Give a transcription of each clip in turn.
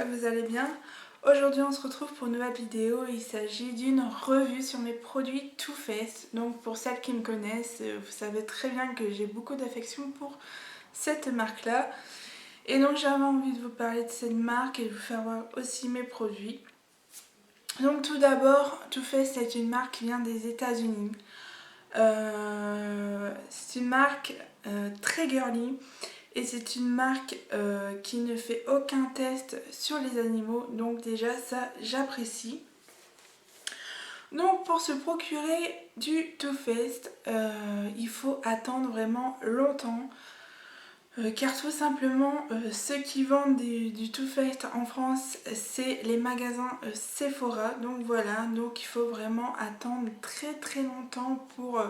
j'espère que vous allez bien. Aujourd'hui on se retrouve pour une nouvelle vidéo. Il s'agit d'une revue sur mes produits Too Faced. Donc pour celles qui me connaissent, vous savez très bien que j'ai beaucoup d'affection pour cette marque là. Et donc j'avais envie de vous parler de cette marque et de vous faire voir aussi mes produits. Donc tout d'abord, Too Faced est une marque qui vient des États-Unis. C'est une marque très girly. Et c'est une marque qui ne fait aucun test sur les animaux, donc déjà ça j'apprécie. Donc pour se procurer du Too Faced, il faut attendre vraiment longtemps. Car tout simplement, ceux qui vendent du Too Faced en France, c'est les magasins Sephora. Donc voilà, donc il faut vraiment attendre très très longtemps pour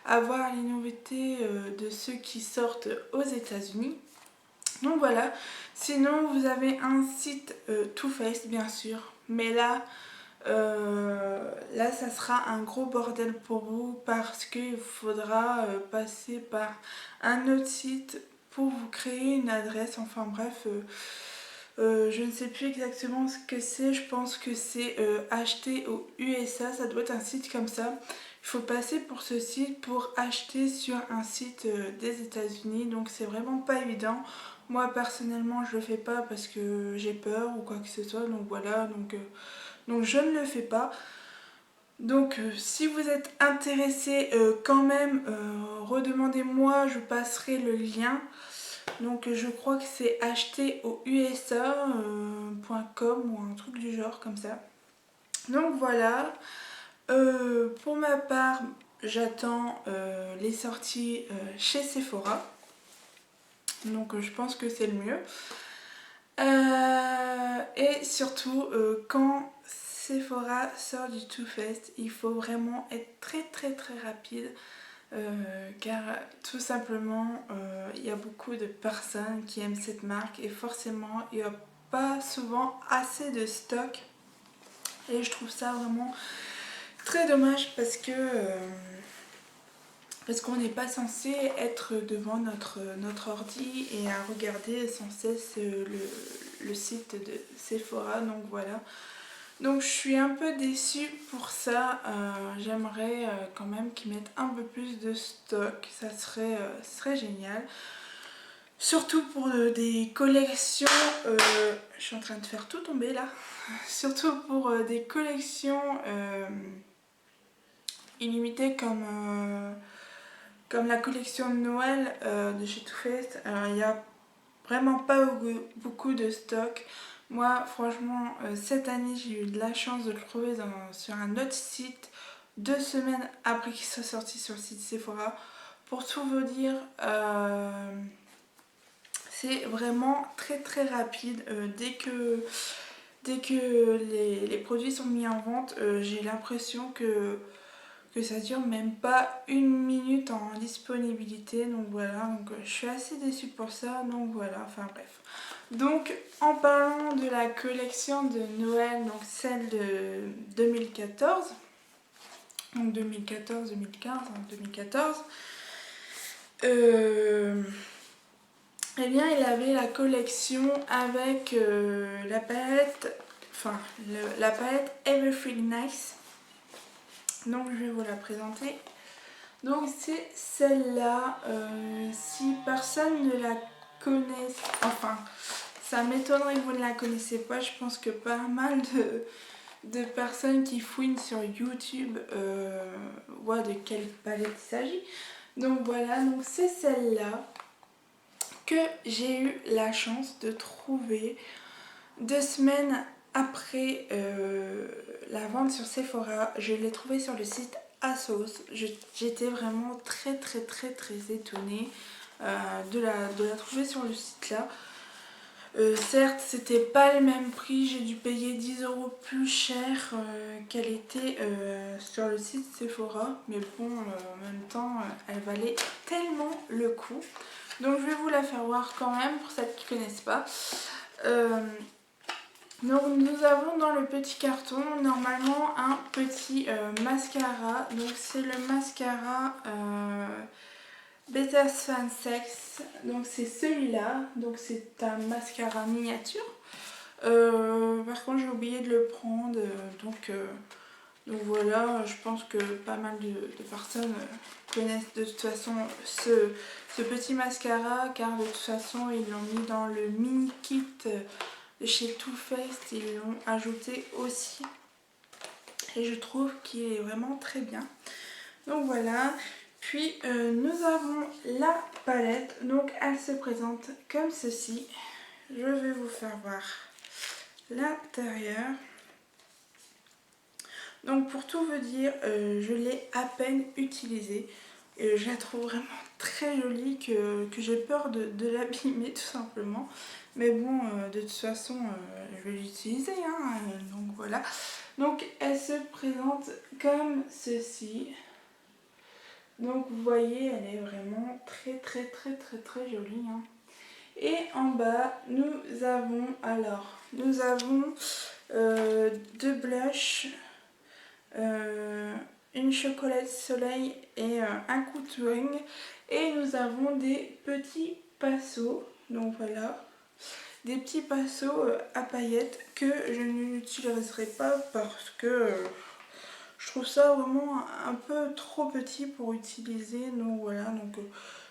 avoir les nouveautés de ceux qui sortent aux États-Unis. Donc voilà, sinon vous avez un site Too Faced bien sûr, mais là ça sera un gros bordel pour vous parce qu'il faudra passer par un autre site pour vous créer une adresse. Enfin bref, je ne sais plus exactement ce que c'est, je pense que c'est acheter aux USA, ça doit être un site comme ça. Il faut passer pour ce site pour acheter sur un site des États-Unis, donc c'est vraiment pas évident. Moi personnellement je le fais pas parce que j'ai peur ou quoi que ce soit, donc voilà, donc je ne le fais pas. Donc si vous êtes intéressé quand même, redemandez-moi, je passerai le lien. Donc je crois que c'est acheter au USA.com ou un truc du genre comme ça. Donc voilà, pour ma part j'attends les sorties chez Sephora. Donc je pense que c'est le mieux. Et surtout quand Sephora sort du Too Faced, il faut vraiment être très très très rapide. Car tout simplement il y a beaucoup de personnes qui aiment cette marque et forcément il n'y a pas souvent assez de stock et je trouve ça vraiment très dommage parce qu'on n'est pas censé être devant notre ordi et à regarder sans cesse le site de Sephora, donc voilà. Donc je suis un peu déçue pour ça, j'aimerais quand même qu'ils mettent un peu plus de stock, ça serait génial. Surtout pour des collections, je suis en train de faire tout tomber là, surtout pour des collections illimitées comme la collection de Noël de chez Too Faced. Alors il n'y a vraiment pas beaucoup de stock. Moi franchement cette année j'ai eu de la chance de le trouver sur un autre site 2 semaines après qu'il soit sorti sur le site Sephora. Pour tout vous dire, c'est vraiment très très rapide. Dès que les produits sont mis en vente, j'ai l'impression que ça dure même pas 1 minute en disponibilité. Donc voilà, donc je suis assez déçue pour ça. Donc voilà, enfin bref. Donc en parlant de la collection de Noël, donc celle de 2014, donc 2014-2015, 2014, eh bien il avait la collection avec la palette, enfin la palette Everything Nice. Donc je vais vous la présenter. Donc c'est celle-là, si personne ne la connaît, enfin ça m'étonnerait que vous ne la connaissez pas, je pense que pas mal de personnes qui fouinent sur YouTube voient de quelle palette il s'agit. Donc voilà, donc c'est celle-là que j'ai eu la chance de trouver 2 semaines après la vente sur Sephora. Je l'ai trouvée sur le site ASOS. J'étais vraiment très très très très étonnée de la trouver sur le site là. Certes c'était pas le même prix, j'ai dû payer 10 € plus cher qu'elle était sur le site Sephora, mais bon en même temps elle valait tellement le coup. Donc je vais vous la faire voir quand même pour celles qui ne connaissent pas. Donc nous avons dans le petit carton normalement un petit mascara. Donc c'est le mascara Better Swan Sex. Donc c'est celui-là. Donc c'est un mascara miniature. Par contre j'ai oublié de le prendre, donc voilà, je pense que pas mal de personnes connaissent de toute façon ce petit mascara, car de toute façon ils l'ont mis dans le mini kit de chez Too Faced, ils l'ont ajouté aussi et je trouve qu'il est vraiment très bien. Donc voilà, puis nous avons la palette, donc elle se présente comme ceci. Je vais vous faire voir l'intérieur. Donc pour tout vous dire, je l'ai à peine utilisée. Je la trouve vraiment très jolie, que j'ai peur de l'abîmer tout simplement. Mais bon, de toute façon, je vais l'utiliser, hein, donc voilà. Donc elle se présente comme ceci. Donc vous voyez, elle est vraiment très jolie, hein. Et en bas, nous avons deux blushs, une chocolat soleil et un contouring. Et nous avons des petits pinceaux, donc voilà, des petits pinceaux à paillettes que je n'utiliserai pas parce que je trouve ça vraiment un peu trop petit pour utiliser. Donc voilà, donc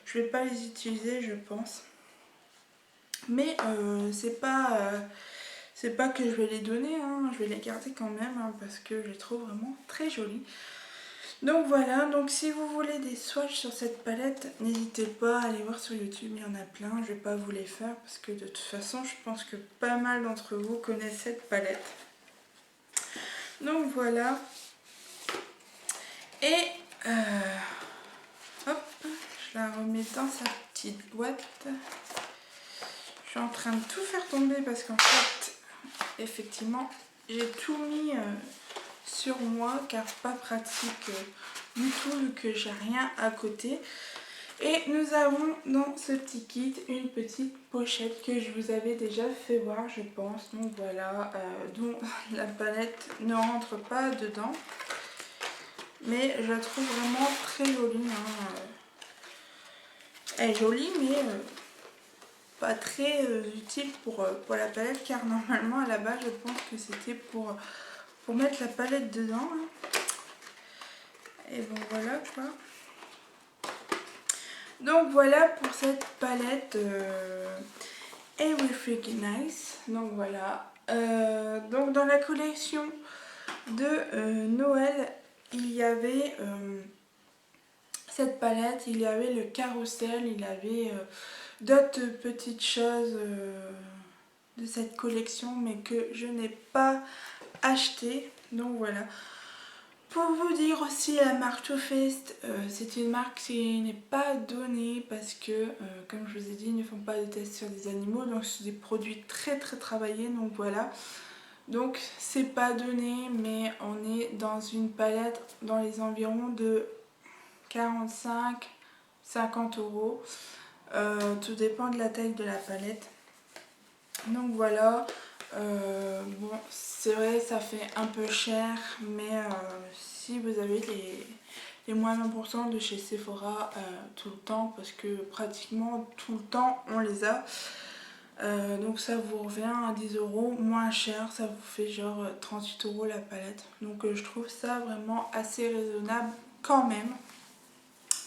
je vais pas les utiliser, je pense. Mais c'est pas que je vais les donner, hein, je vais les garder quand même, hein, parce que je les trouve vraiment très jolies. Donc voilà, donc si vous voulez des swatchs sur cette palette, n'hésitez pas à aller voir sur YouTube, il y en a plein. Je vais pas vous les faire parce que de toute façon, je pense que pas mal d'entre vous connaissent cette palette. Donc voilà. Et hop, je la remets dans sa petite boîte. Je suis en train de tout faire tomber parce qu'en fait, effectivement, j'ai tout mis sur moi car pas pratique du tout vu que j'ai rien à côté. Et nous avons dans ce petit kit une petite pochette que je vous avais déjà fait voir, je pense. Donc voilà, dont la palette ne rentre pas dedans. Mais je la trouve vraiment très jolie, hein. Elle est jolie mais pas très utile pour la palette, car normalement à la base je pense que c'était pour mettre la palette dedans, hein. Et bon voilà quoi. Donc voilà pour cette palette Everything Nice. Donc voilà. Donc dans la collection de Noël, il y avait cette palette, il y avait le carrousel, il y avait d'autres petites choses de cette collection mais que je n'ai pas acheté. Donc voilà. Pour vous dire aussi, la marque Too Faced, c'est une marque qui n'est pas donnée parce que, comme je vous ai dit, ils ne font pas de tests sur des animaux, donc c'est des produits très travaillés, donc voilà. Donc c'est pas donné, mais on est dans une palette dans les environs de 45-50 €. Tout dépend de la taille de la palette. Donc voilà. Bon, c'est vrai, ça fait un peu cher, mais si vous avez les moins 20% de chez Sephora tout le temps, parce que pratiquement tout le temps on les a, donc ça vous revient à 10 € moins cher, ça vous fait genre 38 € la palette. Donc je trouve ça vraiment assez raisonnable quand même.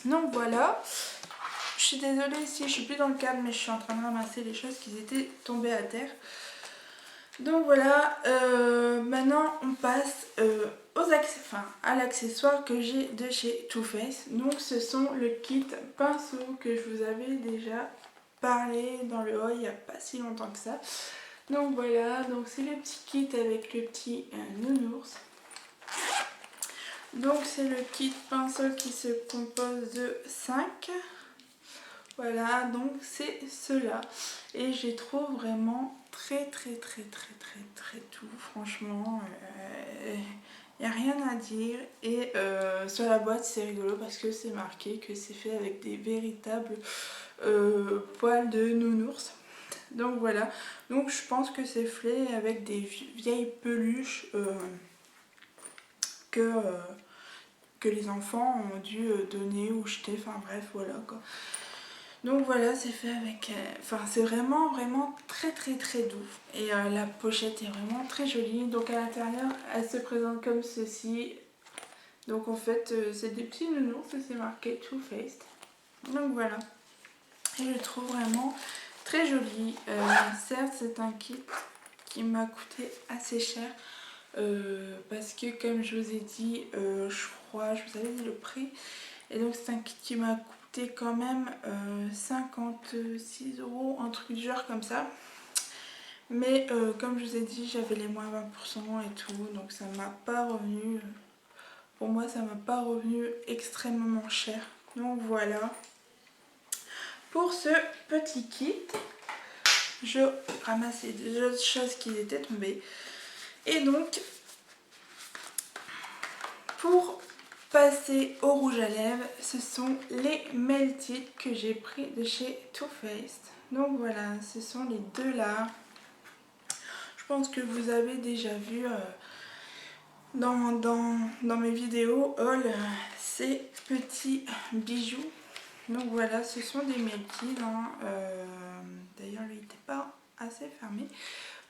Donc voilà. Je suis désolée si je suis plus dans le cadre, mais je suis en train de ramasser les choses qui étaient tombées à terre. Donc voilà, maintenant on passe à l'accessoire que j'ai de chez Too Faced. Donc ce sont le kit pinceau que je vous avais déjà parlé dans le haul il n'y a pas si longtemps que ça. Donc voilà, donc c'est le petit kit avec le petit nounours. Donc c'est le kit pinceau qui se compose de 5. Voilà, donc c'est cela. Et je les trouve vraiment très tout. Franchement, il n'y a rien à dire. Et sur la boîte, c'est rigolo parce que c'est marqué que c'est fait avec des véritables poils de nounours. Donc voilà. Donc je pense que c'est fait avec des vieilles peluches que les enfants ont dû donner ou jeter. Enfin bref, voilà quoi. Donc voilà, c'est fait avec... Enfin, c'est vraiment très doux. Et la pochette est vraiment très jolie. Donc à l'intérieur, elle se présente comme ceci. Donc en fait, c'est des petits nounours, c'est marqué Too Faced. Donc voilà. Et je le trouve vraiment très joli. Certes, c'est un kit qui m'a coûté assez cher. Parce que comme je vous ai dit, je crois, je vous avais dit le prix. Et donc c'est un kit qui m'a coûté quand même 56 €, un truc du genre comme ça. Mais comme je vous ai dit, j'avais les moins 20% et tout, donc ça m'a pas revenu, pour moi ça m'a pas revenu extrêmement cher. Donc voilà. Pour ce petit kit, je ramassais des autres choses qui étaient tombées. Et donc, pour passer au rouge à lèvres, ce sont les Melted que j'ai pris de chez Too Faced. Donc voilà, ce sont les deux là. Je pense que vous avez déjà vu dans mes vidéos haul ces petits bijoux. Donc voilà, ce sont des Melted. D'ailleurs, lui n'était pas assez fermé.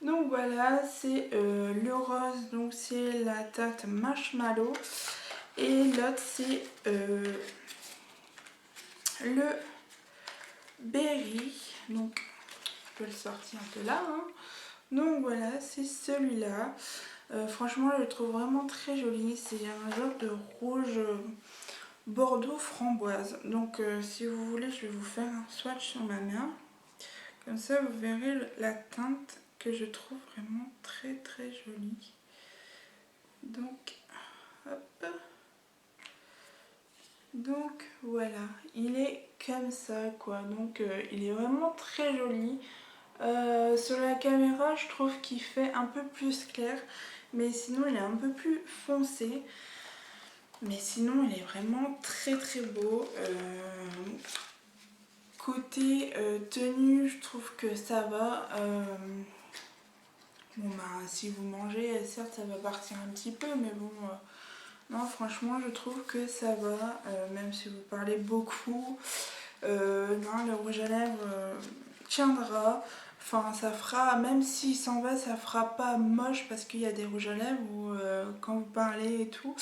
Donc voilà, c'est le rose, donc c'est la teinte marshmallow. Et l'autre c'est le berry. Donc je peux le sortir un peu là. Donc voilà, c'est celui-là. Franchement, je le trouve vraiment très joli. C'est un genre de rouge bordeaux framboise. Donc si vous voulez, je vais vous faire un swatch sur ma main. Comme ça, vous verrez la teinte que je trouve vraiment très jolie. Donc, hop. Donc voilà, il est comme ça quoi. Donc il est vraiment très joli. Sur la caméra, je trouve qu'il fait un peu plus clair. Mais sinon, il est un peu plus foncé. Mais sinon, il est vraiment très beau. Côté tenue, je trouve que ça va. Bon bah si vous mangez, certes ça va partir un petit peu, mais bon, non franchement je trouve que ça va, même si vous parlez beaucoup, non le rouge à lèvres tiendra, enfin ça fera, même s'il s'en va, ça fera pas moche parce qu'il y a des rouges à lèvres où quand vous parlez et tout,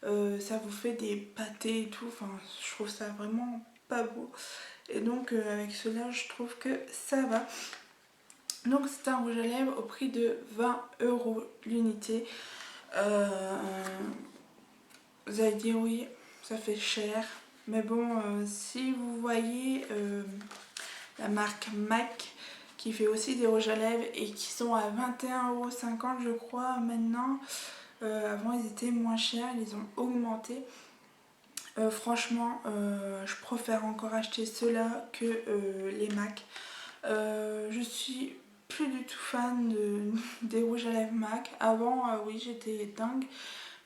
ça vous fait des pâtés et tout, enfin je trouve ça vraiment pas beau. Et donc avec cela je trouve que ça va. Donc c'est un rouge à lèvres au prix de 20 € l'unité. Vous allez dire oui, ça fait cher. Mais bon, si vous voyez la marque MAC qui fait aussi des rouges à lèvres et qui sont à 21,50 € je crois maintenant. Avant ils étaient moins chers, ils ont augmenté. Franchement, je préfère encore acheter ceux-là que les MAC. Je suis plus du tout fan des rouges à lèvres MAC. Avant, oui, j'étais dingue,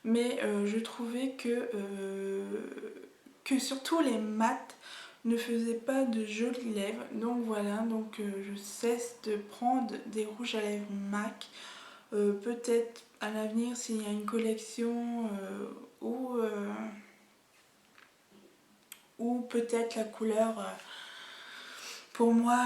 mais je trouvais que surtout les mat ne faisaient pas de jolies lèvres. Donc voilà, donc je cesse de prendre des rouges à lèvres MAC. Peut-être à l'avenir s'il y a une collection ou peut-être la couleur pour moi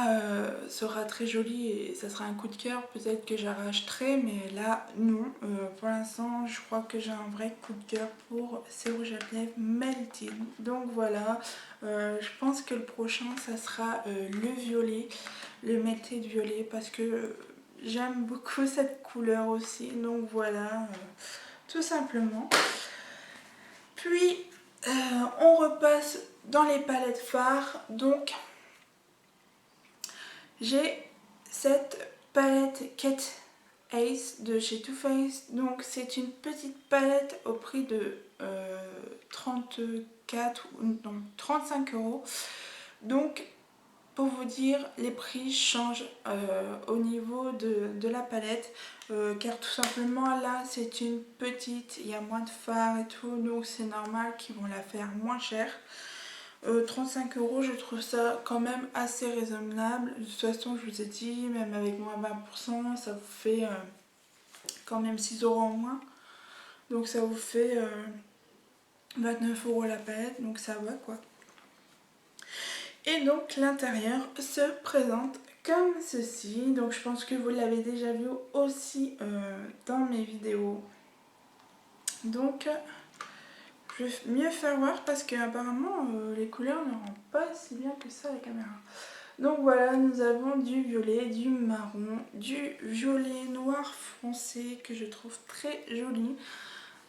sera très jolie et ça sera un coup de cœur, peut-être que j'arracherai, mais là non. Pour l'instant je crois que j'ai un vrai coup de cœur pour ces rouges à lèvres Melted. Donc voilà, je pense que le prochain ça sera le violet, le Melted violet, parce que j'aime beaucoup cette couleur aussi. Donc voilà, tout simplement. Puis on repasse dans les palettes phares. Donc j'ai cette palette Kate Ace de chez Too Faced. Donc c'est une petite palette au prix de 35 €. Donc pour vous dire, les prix changent au niveau de la palette, car tout simplement là c'est une petite, il y a moins de fards et tout, donc c'est normal qu'ils vont la faire moins chère. 35 € je trouve ça quand même assez raisonnable. De toute façon je vous ai dit, même avec moins 20% ça vous fait quand même 6 € en moins. Donc ça vous fait 29 € la palette, donc ça va quoi. Et donc l'intérieur se présente comme ceci. Donc je pense que vous l'avez déjà vu aussi dans mes vidéos. Donc je vais mieux faire voir parce qu'apparemment les couleurs ne rendent pas si bien que ça à la caméra. Donc voilà, nous avons du violet, du marron, du violet noir foncé que je trouve très joli,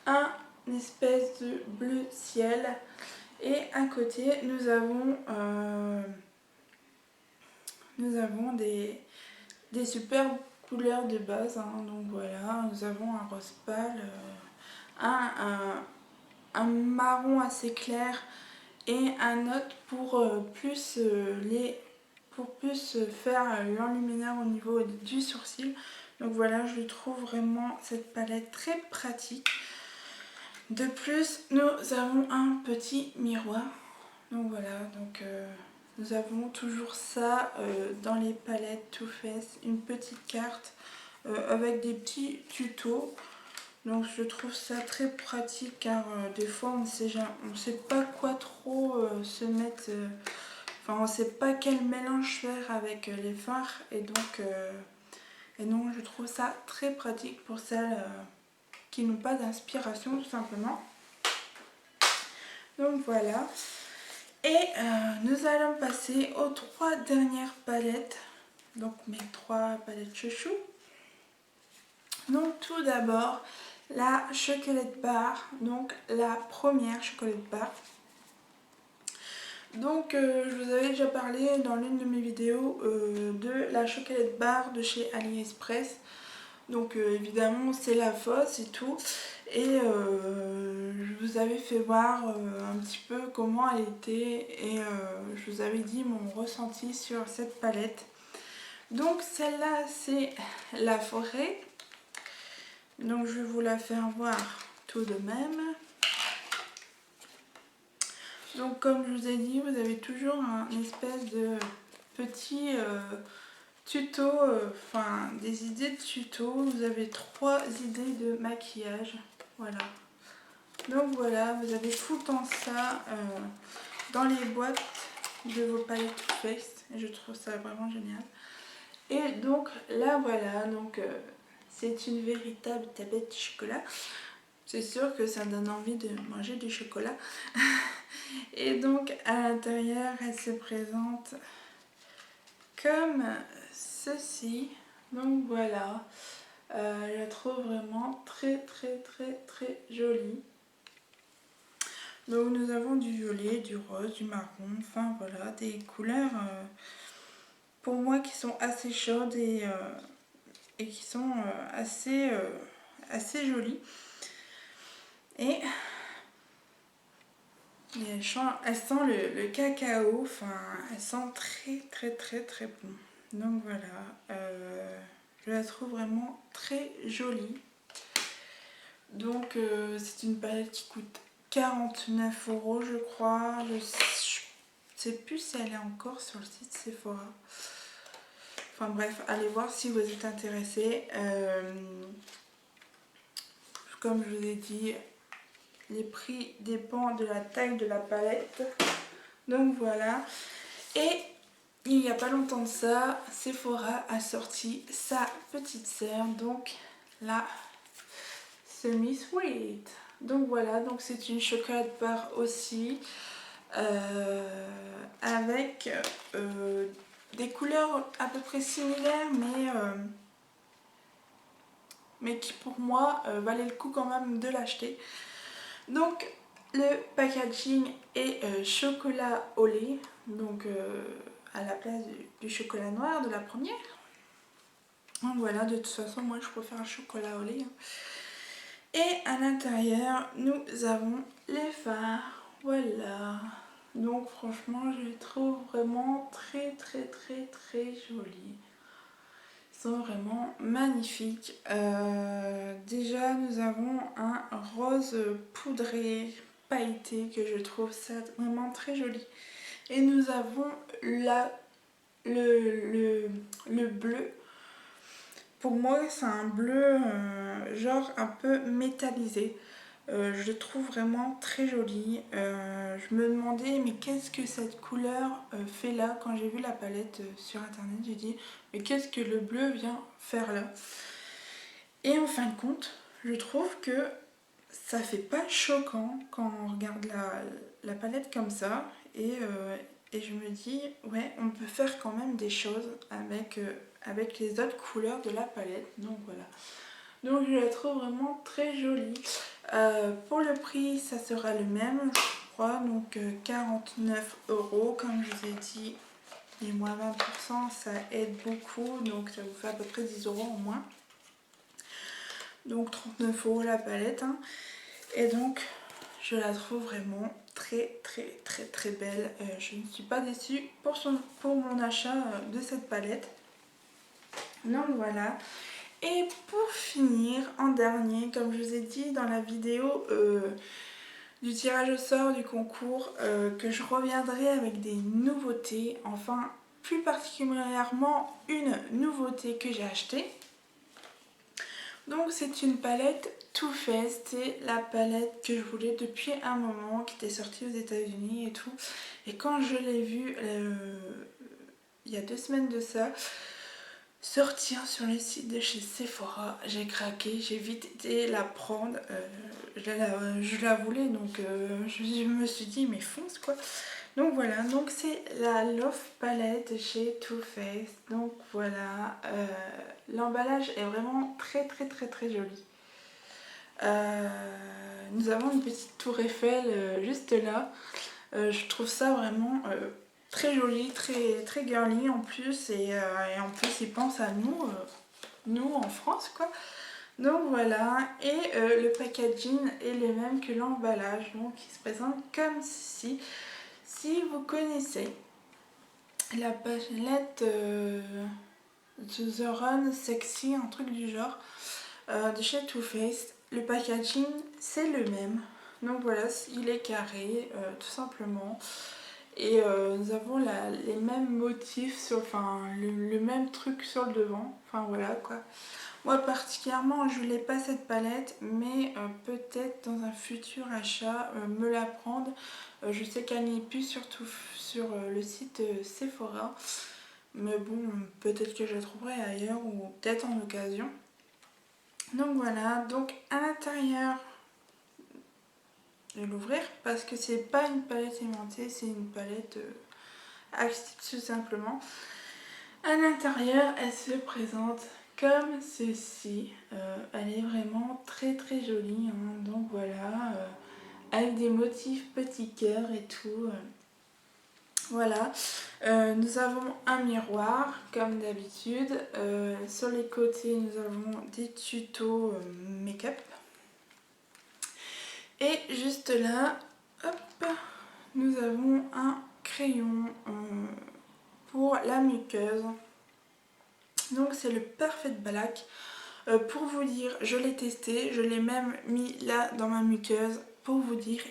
un espèce de bleu ciel, et à côté nous avons des superbes couleurs de base, hein. Donc voilà, nous avons un rose pâle, un marron assez clair et un autre pour plus faire l'enluminure au niveau du sourcil. Donc voilà, je trouve vraiment cette palette très pratique. De plus, nous avons un petit miroir. Donc voilà, nous avons toujours ça dans les palettes Too Faced, une petite carte avec des petits tutos. Donc je trouve ça très pratique car des fois on ne sait pas quoi trop se mettre, enfin on sait pas quel mélange faire avec les fards, et donc je trouve ça très pratique pour celles qui n'ont pas d'inspiration tout simplement. Donc voilà. Et nous allons passer aux 3 dernières palettes, donc mes 3 palettes chouchou. Donc tout d'abord la chocolate bar, donc la première chocolate bar. Donc je vous avais déjà parlé dans l'une de mes vidéos de la chocolate bar de chez AliExpress. Donc évidemment c'est la fausse et tout, et je vous avais fait voir un petit peu comment elle était, et je vous avais dit mon ressenti sur cette palette. Donc celle-là c'est la forêt, donc je vais vous la faire voir tout de même. Donc comme je vous ai dit, vous avez toujours un espèce de petit tuto, enfin des idées de tuto. Vous avez 3 idées de maquillage, voilà. Donc voilà, vous avez tout le temps ça dans les boîtes de vos palettes Too Faced, et je trouve ça vraiment génial. Et donc là voilà, donc c'est une véritable tablette de chocolat. C'est sûr que ça donne envie de manger du chocolat. Et donc à l'intérieur elle se présente comme ceci. Donc voilà, je la trouve vraiment très jolie. Donc nous avons du violet, du rose, du marron, enfin voilà, des couleurs pour moi qui sont assez chaudes et qui sont assez jolies. Et elles sentent le cacao, enfin elles sentent très bon. Donc voilà, je la trouve vraiment très jolie. Donc c'est une palette qui coûte 49 € je crois. Je sais plus si elle est encore sur le site Sephora. Enfin bref, allez voir si vous êtes intéressés. Comme je vous ai dit, les prix dépendent de la taille de la palette. Donc voilà. Et il n'y a pas longtemps de ça, Sephora a sorti sa petite sœur, donc la Semi Sweet. Donc voilà, donc c'est une chocolate bar aussi, avec des couleurs à peu près similaires, mais qui pour moi valait le coup quand même de l'acheter. Donc le packaging est chocolat au lait, donc à la place du chocolat noir de la première. Donc voilà, de toute façon moi je préfère un chocolat au lait. Et à l'intérieur nous avons les fards, voilà. Donc franchement je les trouve vraiment très jolis. Ils sont vraiment magnifiques. Déjà nous avons un rose poudré pailleté que je trouve ça vraiment très joli. Et nous avons le bleu. Pour moi c'est un bleu genre un peu métallisé. Je le trouve vraiment très joli. Je me demandais mais qu'est-ce que cette couleur fait là. Quand j'ai vu la palette sur internet, j'ai dit mais qu'est-ce que le bleu vient faire là. Et en fin de compte, je trouve que ça fait pas choquant quand on regarde la palette comme ça. Et je me dis ouais, on peut faire quand même des choses avec les autres couleurs de la palette. Donc voilà. Donc je la trouve vraiment très jolie. Pour le prix, ça sera le même, je crois, donc 49 € comme je vous ai dit. Et moins 20%, ça aide beaucoup, donc ça vous fait à peu près 10 € en moins. Donc 39 € la palette. Hein. Et donc je la trouve vraiment très très très très belle. Je ne suis pas déçue pour mon achat de cette palette. Donc voilà. Et pour finir, en dernier, comme je vous ai dit dans la vidéo du tirage au sort du concours, que je reviendrai avec des nouveautés, enfin plus particulièrement une nouveauté que j'ai achetée. Donc c'est une palette Too Faced, c'est la palette que je voulais depuis un moment, qui était sortie aux États-Unis et tout. Et quand je l'ai vue il y a 2 semaines de ça, sortir sur le site de chez Sephora, j'ai craqué, j'ai vite été la prendre, je la voulais donc je me suis dit mais fonce quoi. Donc voilà, donc c'est la Love Palette de chez Too Faced. Donc voilà, l'emballage est vraiment très très très très joli. Nous avons une petite tour Eiffel juste là. Je trouve ça vraiment très joli, très, très girly en plus. Et en plus, ils pensent à nous, nous en France quoi. Donc voilà, et le packaging est le même que l'emballage. Donc il se présente comme ceci. Si vous connaissez la palette The Run Sexy, un truc du genre, de chez Too Faced, le packaging c'est le même. Donc voilà, il est carré tout simplement. Et nous avons les mêmes motifs, enfin le même truc sur le devant. Enfin voilà quoi. Moi particulièrement je n'ai pas cette palette, mais peut-être dans un futur achat me la prendre. Je sais qu'elle n'est plus surtout sur le site Sephora, mais bon peut-être que je la trouverai ailleurs ou peut-être en occasion. Donc voilà, donc à l'intérieur, je vais l'ouvrir parce que c'est pas une palette aimantée, c'est une palette active tout simplement. À l'intérieur, elle se présente comme ceci. Elle est vraiment très très jolie. Hein. Donc voilà, avec des motifs petits cœurs et tout. Voilà. Nous avons un miroir comme d'habitude. Sur les côtés, nous avons des tutos make-up. Et juste là, hop, nous avons un crayon pour la muqueuse. Donc c'est le Perfect Black. Pour vous dire, je l'ai testé, je l'ai même mis là dans ma muqueuse. Pour vous dire,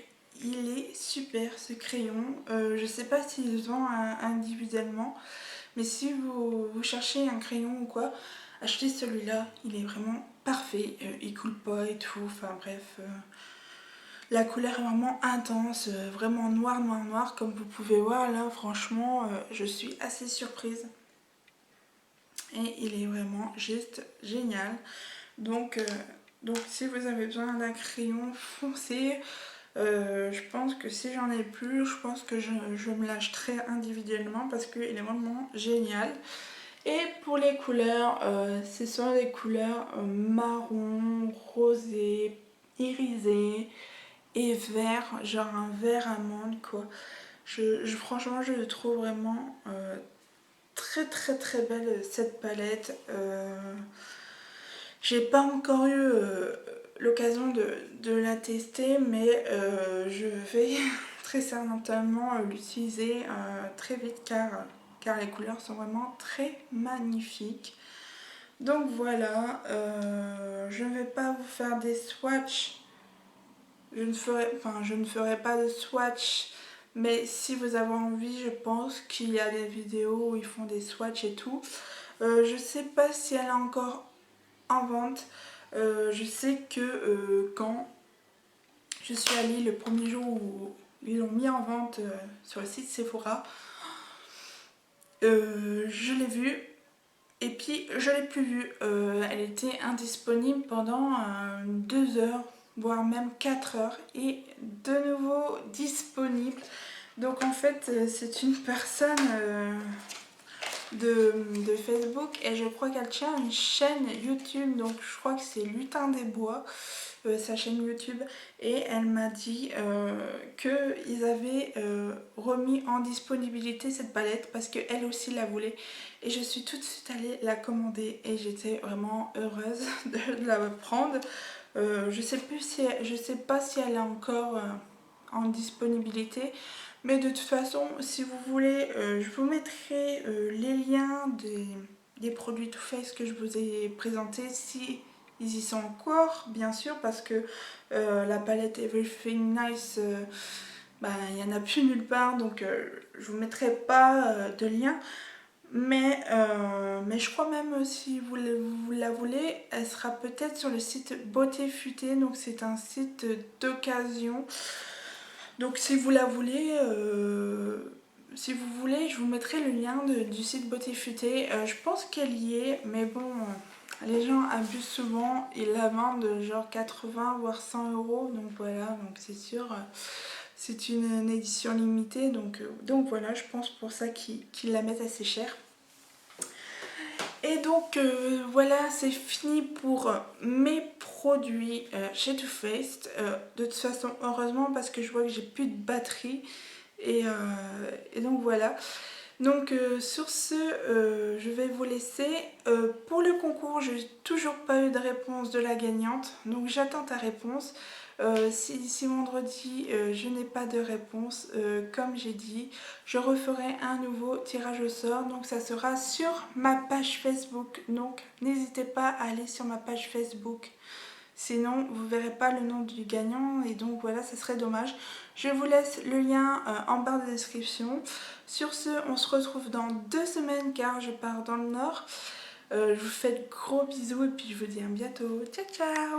il est super ce crayon. Je sais pas s'ils se vendent individuellement, mais si vous cherchez un crayon ou quoi, achetez celui-là. Il est vraiment parfait. Il coule pas et tout. Enfin bref, la couleur est vraiment intense, vraiment noir, noir, noir. Comme vous pouvez voir là, franchement, je suis assez surprise. Et il est vraiment juste génial. Donc si vous avez besoin d'un crayon foncé, je pense que si j'en ai plus, je pense que je me l'achèterai individuellement parce qu'il est vraiment génial. Et pour les couleurs, ce sont des couleurs marron, rosé, irisé et vert, genre un vert amande quoi. Franchement je le trouve vraiment très très très belle cette palette. J'ai pas encore eu l'occasion de la tester, mais je vais très certainement l'utiliser très vite car les couleurs sont vraiment très magnifiques. Donc voilà, je ne vais pas vous faire des swatchs. Je ne ferai pas de swatch, mais si vous avez envie, je pense qu'il y a des vidéos où ils font des swatchs et tout. Je sais pas si elle est encore en vente. Je sais que quand Je suis allée le premier jour où ils l'ont mis en vente sur le site Sephora. Je l'ai vue et puis je l'ai plus vue. Elle était indisponible pendant 2 heures, voire même 4 heures, et de nouveau disponible. Donc en fait c'est une personne de Facebook et je crois qu'elle tient une chaîne YouTube, donc je crois que c'est Lutin des Bois, sa chaîne YouTube, et elle m'a dit qu'ils avaient remis en disponibilité cette palette parce qu'elle aussi la voulait, et je suis tout de suite allée la commander et j'étais vraiment heureuse de la prendre. Je sais pas si elle est encore en disponibilité, mais de toute façon si vous voulez je vous mettrai les liens des produits Too Faced que je vous ai présentés, si ils y sont encore bien sûr, parce que la palette Everything Nice il n'y en a plus nulle part, donc je vous mettrai pas de lien. Mais je crois même si vous la voulez, elle sera peut-être sur le site Beauté Futée, donc c'est un site d'occasion. Donc si vous la voulez, je vous mettrai le lien du site Beauté Futée. Je pense qu'elle y est, mais bon, les gens abusent souvent, ils la vendent genre 80 voire 100 euros, donc voilà, donc c'est sûr. C'est une édition limitée, donc voilà, je pense pour ça qu'ils la mettent assez cher. Et donc voilà, c'est fini pour mes produits chez Too Faced. De toute façon, heureusement, parce que je vois que j'ai plus de batterie. Et donc voilà. Donc sur ce, je vais vous laisser. Pour le concours, je n'ai toujours pas eu de réponse de la gagnante. Donc j'attends ta réponse. Si d'ici vendredi je n'ai pas de réponse, comme j'ai dit, je referai un nouveau tirage au sort. Donc ça sera sur ma page Facebook. Donc n'hésitez pas à aller sur ma page Facebook. Sinon vous ne verrez pas le nom du gagnant et donc voilà, ça serait dommage. Je vous laisse le lien en barre de description. Sur ce, on se retrouve dans 2 semaines car je pars dans le nord. Je vous fais de gros bisous et puis je vous dis à bientôt. Ciao ciao!